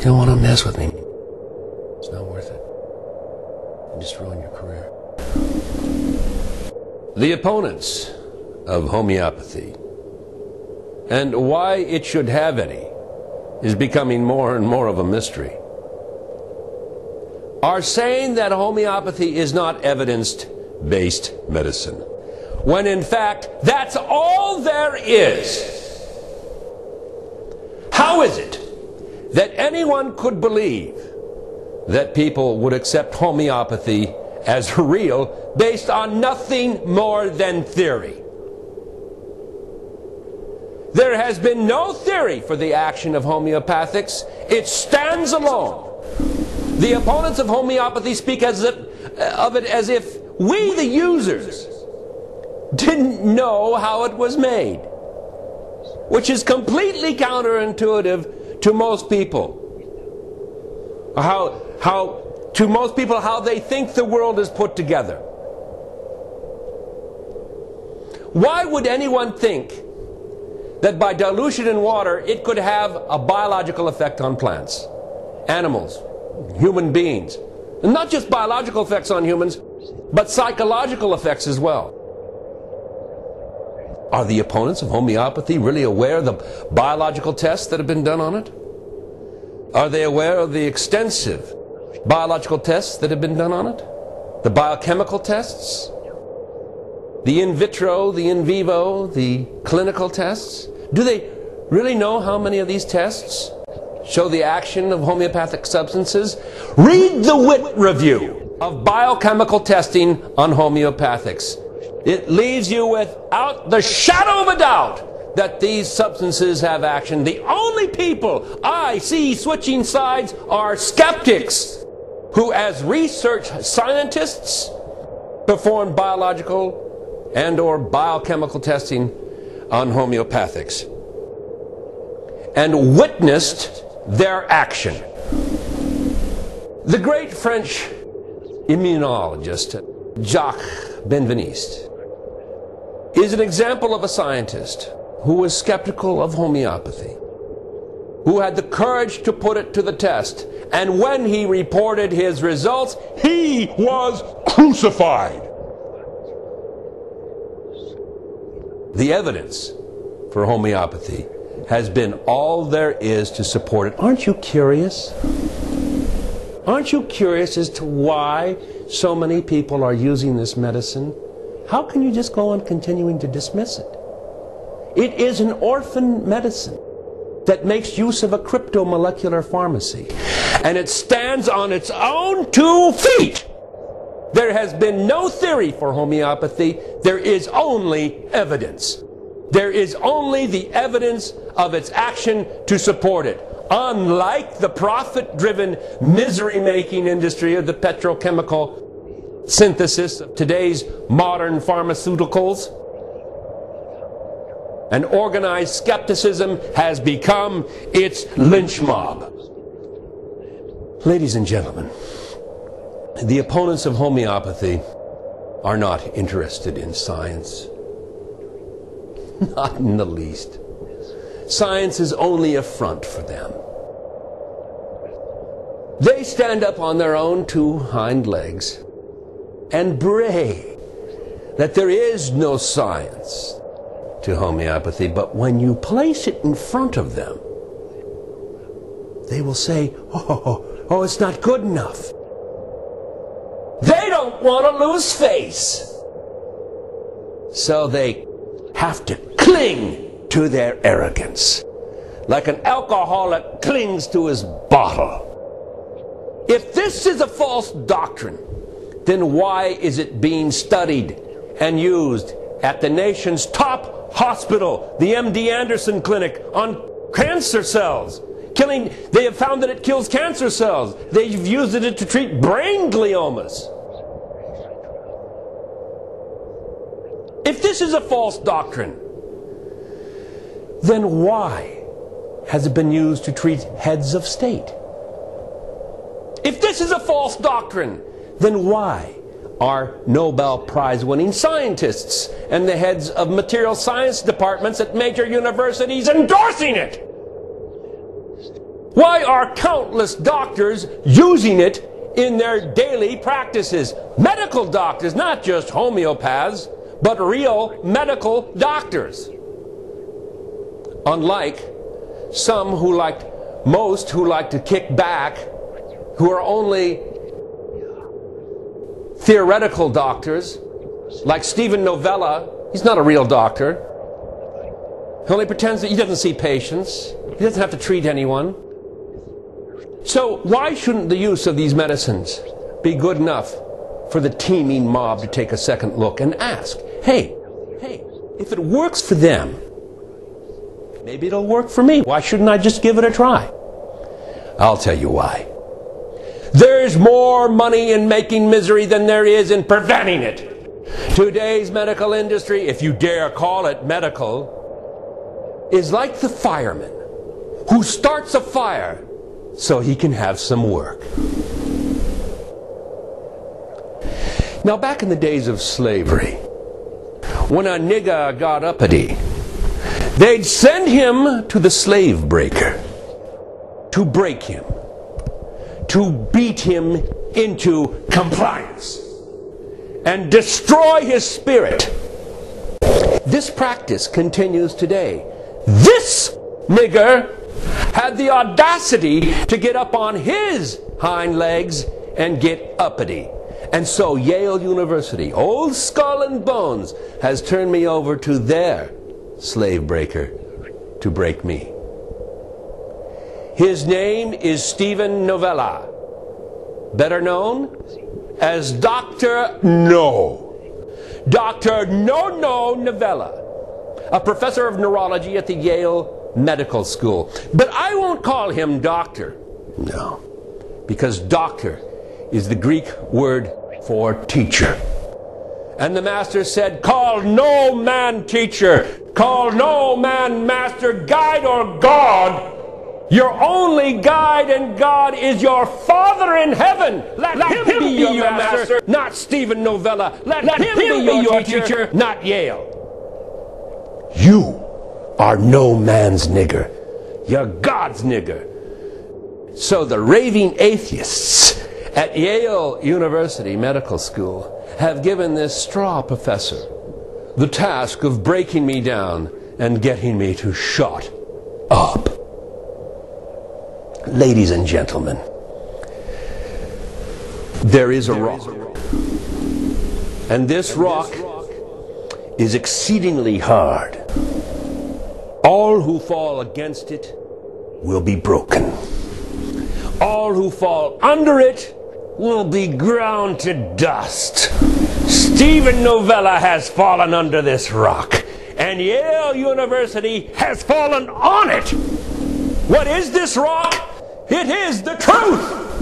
don't want to mess with me. It's not worth it. You just ruin your career. The opponents of homeopathy and why it should have any is becoming more and more of a mystery, are saying that homeopathy is not evidence-based medicine, when in fact that's all there is. How is it that anyone could believe that people would accept homeopathy as real based on nothing more than theory? There has been no theory for the action of homeopathics. It stands alone. The opponents of homeopathy speak of it as if we, the users, didn't know how it was made, which is completely counterintuitive to most people. How they think the world is put together. Why would anyone think that by dilution in water it could have a biological effect on plants, animals, human beings? And not just biological effects on humans, but psychological effects as well. Are the opponents of homeopathy really aware of the biological tests that have been done on it? Are they aware of the extensive biological tests that have been done on it? The biochemical tests? The in vitro, the in vivo, the clinical tests? Do they really know how many of these tests show the action of homeopathic substances? Read the Witt review of biochemical testing on homeopathics. It leaves you without the shadow of a doubt that these substances have action. The only people I see switching sides are skeptics, who as research scientists perform biological and or biochemical testing on homeopathics and witnessed their action. The great French immunologist Jacques Benveniste is an example of a scientist who was skeptical of homeopathy, who had the courage to put it to the test, and when he reported his results, he was crucified. The evidence for homeopathy has been all there is to support it. Aren't you curious? Aren't you curious as to why so many people are using this medicine? How can you just go on continuing to dismiss it? It is an orphan medicine that makes use of a cryptomolecular pharmacy, and it stands on its own 2 feet. There has been no theory for homeopathy. There is only evidence. There is only the evidence of its action to support it. Unlike the profit-driven, misery-making industry of the petrochemical synthesis of today's modern pharmaceuticals, an organized skepticism has become its lynch mob. Ladies and gentlemen, the opponents of homeopathy are not interested in science. Not in the least. Science is only a front for them. They stand up on their own 2 hind legs and bray that there is no science to homeopathy, but when you place it in front of them, they will say, oh, it's not good enough. They don't want to lose face, so they have to cling to their arrogance, like an alcoholic clings to his bottle. If this is a false doctrine, then why is it being studied and used at the nation's top hospital, the MD Anderson Clinic, on cancer cells? They have found that it kills cancer cells. They've used it to treat brain gliomas. If this is a false doctrine, then why has it been used to treat heads of state? If this is a false doctrine, then why are Nobel Prize-winning scientists and the heads of material science departments at major universities endorsing it? Why are countless doctors using it in their daily practices? Medical doctors, not just homeopaths, but real medical doctors. Unlike most who like to kick back, who are only theoretical doctors, like Stephen Novella. He's not a real doctor. He only pretends that he doesn't see patients. He doesn't have to treat anyone. So why shouldn't the use of these medicines be good enough for the teeming mob to take a second look and ask, hey, if it works for them, maybe it'll work for me. Why shouldn't I just give it a try? I'll tell you why. There's more money in making misery than there is in preventing it. Today's medical industry, if you dare call it medical, is like the fireman who starts a fire so he can have some work. Now, back in the days of slavery, when a nigger got uppity, they'd send him to the slave breaker to break him, to beat him into compliance and destroy his spirit. This practice continues today. This nigger had the audacity to get up on his hind legs and get uppity. And so Yale University, old skull and bones, has turned me over to their slave breaker to break me. His name is Stephen Novella, better known as Dr. No. Dr. No Novella, a professor of neurology at the Yale Medical School. But I won't call him doctor. No, because doctor is the Greek word for teacher. And the master said, call no man teacher, call no man master, guide or God. Your only guide and God is your Father in heaven. Let him be your master, not Stephen Novella. Let him be your teacher, not Yale. You are no man's nigger. You're God's nigger. So the raving atheists at Yale University Medical School have given this straw professor the task of breaking me down and getting me to shut up. Ladies and gentlemen, there is a rock, and this rock is exceedingly hard. All who fall against it will be broken. All who fall under it will be ground to dust. Stephen Novella has fallen under this rock, and Yale University has fallen on it. What is this rock? It is the truth!